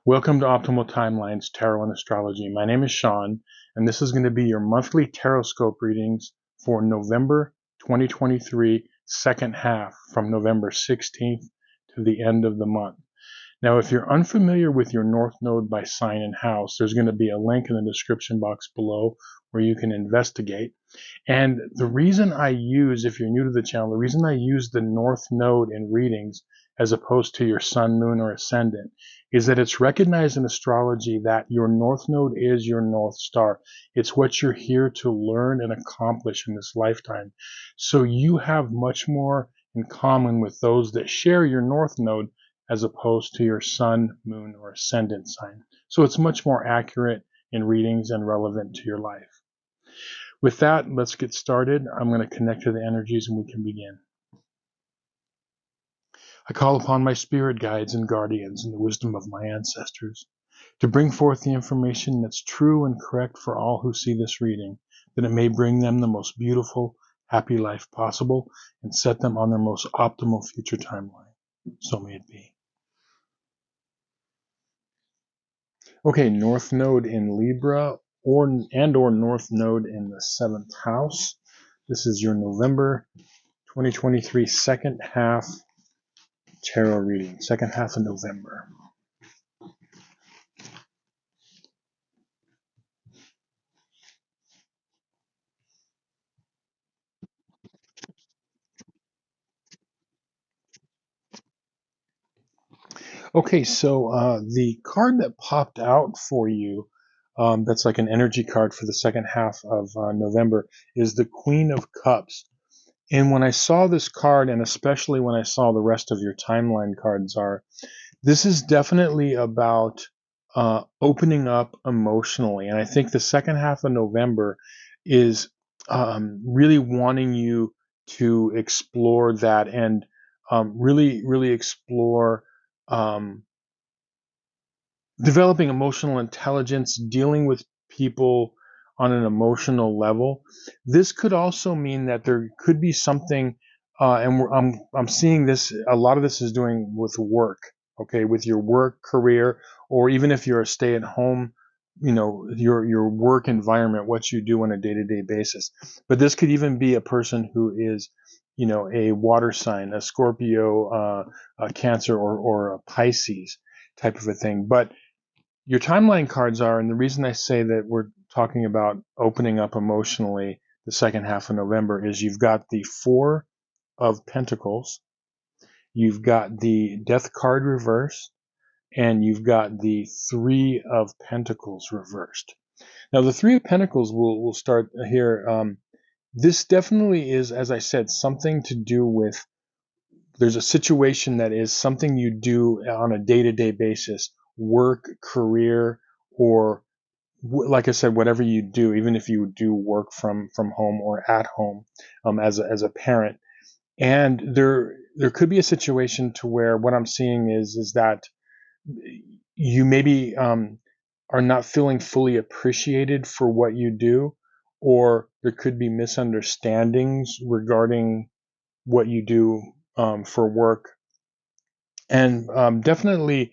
Welcome to Optimal Timelines Tarot and Astrology. My name is Sean, and this is going to be your monthly Tarotscope readings for November 2023, second half from November 16th to the end of the month. Now, if you're unfamiliar with your North Node by sign and house, there's going to be a link in the description box below where you can investigate. And the reason I use, if you're new to the channel, the reason I use the North Node in readings as opposed to your Sun, Moon, or Ascendant is that it's recognized in astrology that your North Node is your North Star. It's what you're here to learn and accomplish in this lifetime. So you have much more in common with those that share your North Node as opposed to your Sun, Moon, or Ascendant sign. So it's much more accurate in readings and relevant to your life. With that, let's get started. I'm going to connect to the energies and we can begin. I call upon my spirit guides and guardians and the wisdom of my ancestors to bring forth the information that's true and correct for all who see this reading, that it may bring them the most beautiful, happy life possible and set them on their most optimal future timeline. So may it be. Okay, North Node in Libra or North Node in the 7th house. This is your November 2023 second half tarot reading, second half of November. Okay, so the card that popped out for you, that's like an energy card for the second half of November, is the Queen of Cups. And when I saw this card, and especially when I saw the rest of your timeline cards this is definitely about opening up emotionally. And I think the second half of November is really wanting you to explore that and really explore developing emotional intelligence, dealing with people on an emotional level. This could also mean that there could be something, I'm seeing this. A lot of this is doing with work, okay, with your work career, or even if you're a stay-at-home, your work environment, what you do on a day-to-day basis. But this could even be a person who is, a water sign, a Scorpio, a Cancer, or a Pisces type of a thing. But your timeline cards are, and the reason I say that we're talking about opening up emotionally the second half of November is you've got the Four of Pentacles, you've got the Death card reversed, and you've got the Three of Pentacles reversed. Now, the Three of Pentacles will start here. This definitely is, as I said, something to do with, there's a situation that is something you do on a day-to-day basis, work, career, or like I said, whatever you do, even if you do work from home or at home, as a parent. And there could be a situation to where what I'm seeing is that you maybe are not feeling fully appreciated for what you do, or there could be misunderstandings regarding what you do for work, and definitely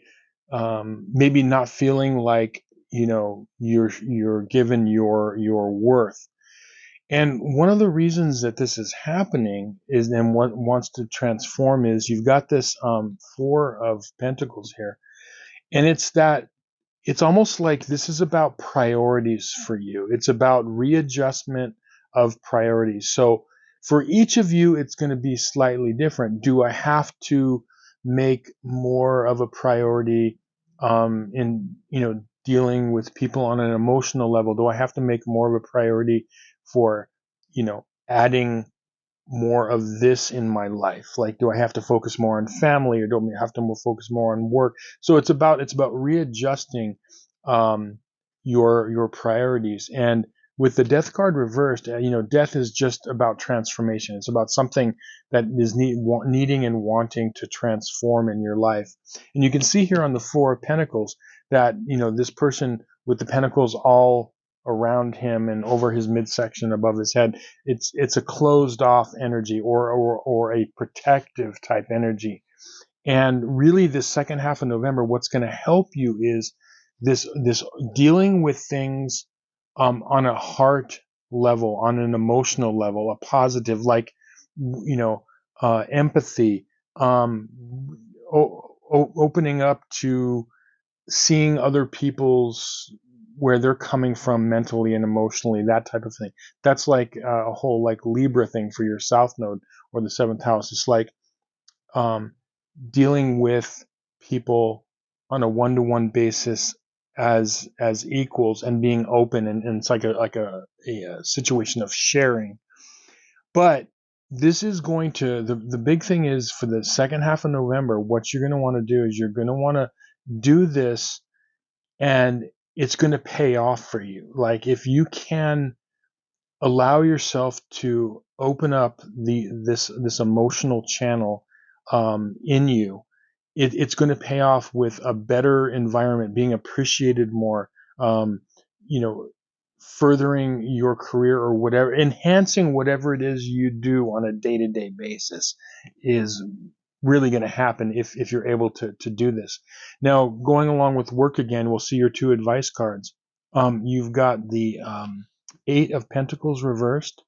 maybe not feeling like you're given your worth. And one of the reasons that this is happening is, and what wants to transform, is you've got this Four of Pentacles here, and it's almost like this is about priorities for you. It's about readjustment of priorities. So for each of you, it's going to be slightly different. Do I have to make more of a priority in dealing with people on an emotional level? Do I have to make more of a priority for adding more of this in my life? Like, do I have to focus more on family, or do I have to focus more on work? So it's about readjusting your priorities. And with the Death card reversed, death is just about transformation. It's about something that is needing and wanting to transform in your life. And you can see here on the Four of Pentacles that this person with the pentacles all around him and over his midsection above his head, it's a closed off energy, or a protective type energy. And really, this second half of November, what's going to help you is this dealing with things on a heart level, on an emotional level, a positive, like empathy, um, opening up to seeing other people's where they're coming from mentally and emotionally, that type of thing. That's like a whole like Libra thing for your South Node or the seventh house. It's like um, dealing with people on a one-to-one basis as equals and being open, and it's like a situation of sharing. But this is going to the big thing is for the second half of November, what you're going to want to do is you're going to want to do this, and it's going to pay off for you. Like if you can allow yourself to open up this emotional channel in you, it's going to pay off with a better environment, being appreciated more, um, you know, furthering your career or whatever, enhancing whatever it is you do on a day-to-day basis is really going to happen if you're able to do this. Now, going along with work again, we'll see your two advice cards. You've got the Eight of Pentacles reversed,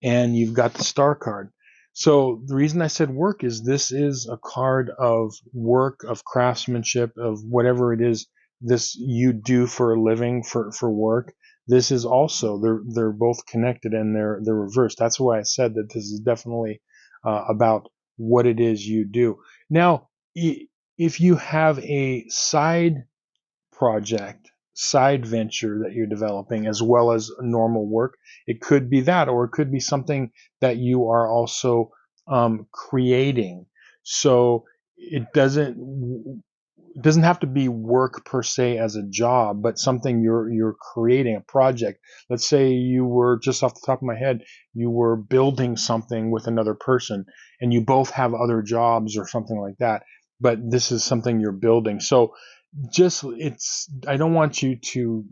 and you've got the Star card. So the reason I said work is this is a card of work, of craftsmanship, of whatever it is this you do for a living, for work. This is also they're both connected, and they're reversed. That's why I said that this is definitely about what it is you do. Now, if you have a side project, side venture that you're developing, as well as normal work, it could be that, or it could be something that you are also creating. So it doesn't have to be work per se as a job, but something you're creating, a project. Let's say you were, just off the top of my head, you were building something with another person, and you both have other jobs or something like that, but this is something you're building. So just it's I don't want you to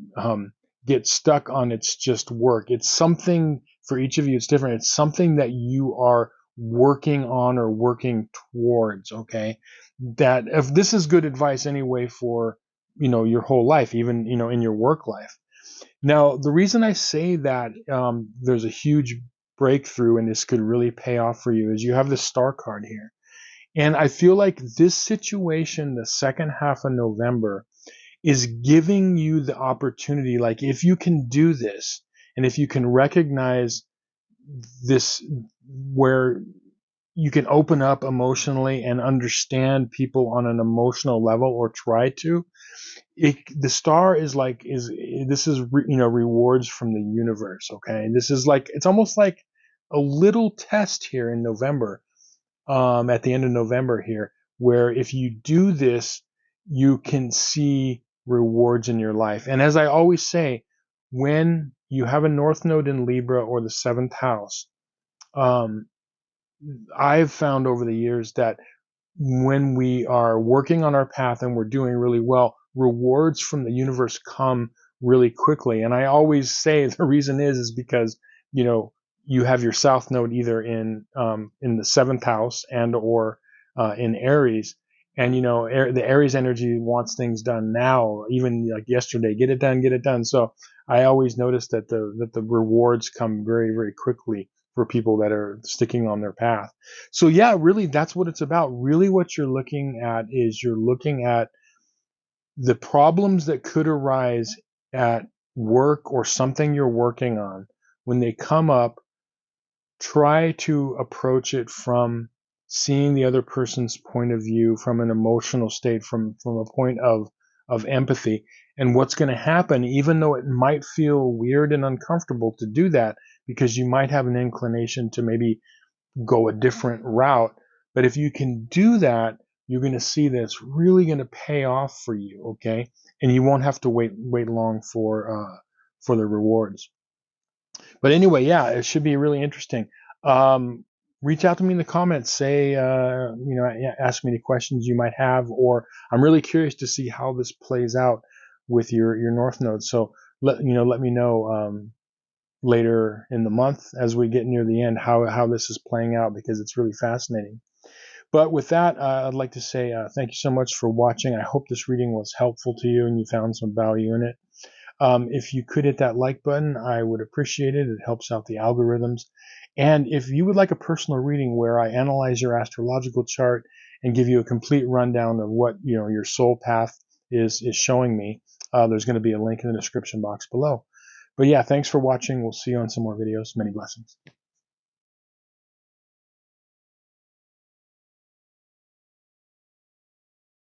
get stuck on it's just work. It's something for each of you. It's different. It's something that you are working on or working towards. Okay, that if this is good advice anyway for your whole life, even in your work life. Now, the reason I say that there's a huge breakthrough and this could really pay off for you is you have the Star card here. And I feel like this situation, the second half of November, is giving you the opportunity. Like, if you can do this, and if you can recognize this, where you can open up emotionally and understand people on an emotional level, or try to, the star is like, this is, rewards from the universe. Okay. This is like, it's almost like a little test here in November, at the end of November here, where if you do this, you can see rewards in your life. And as I always say, when you have a North Node in Libra or the seventh house, um, I've found over the years that when we are working on our path and we're doing really well, rewards from the universe come really quickly. And I always say the reason is because, you know, you have your South Node either in the seventh house and or in Aries. And, the Aries energy wants things done now, even like yesterday, get it done, get it done. So I always notice that the rewards come very, very quickly for people that are sticking on their path. So yeah, really, that's what it's about. Really, what you're looking at is you're looking at the problems that could arise at work or something you're working on. When they come up, try to approach it from seeing the other person's point of view, from an emotional state, from a point of empathy. And what's going to happen, even though it might feel weird and uncomfortable to do that, because you might have an inclination to maybe go a different route. But if you can do that, you're going to see that it's really going to pay off for you. Okay. And you won't have to wait long for the rewards. But anyway, yeah, it should be really interesting. Um, Reach out to me in the comments. Say, ask me any questions you might have, or I'm really curious to see how this plays out with your North Node. So let me know later in the month as we get near the end how this is playing out, because it's really fascinating. But with that, I'd like to say thank you so much for watching. I hope this reading was helpful to you and you found some value in it. If you could hit that like button, I would appreciate it. It helps out the algorithms. And if you would like a personal reading where I analyze your astrological chart and give you a complete rundown of what your soul path is showing me, there's going to be a link in the description box below. But yeah, thanks for watching. We'll see you on some more videos. Many blessings.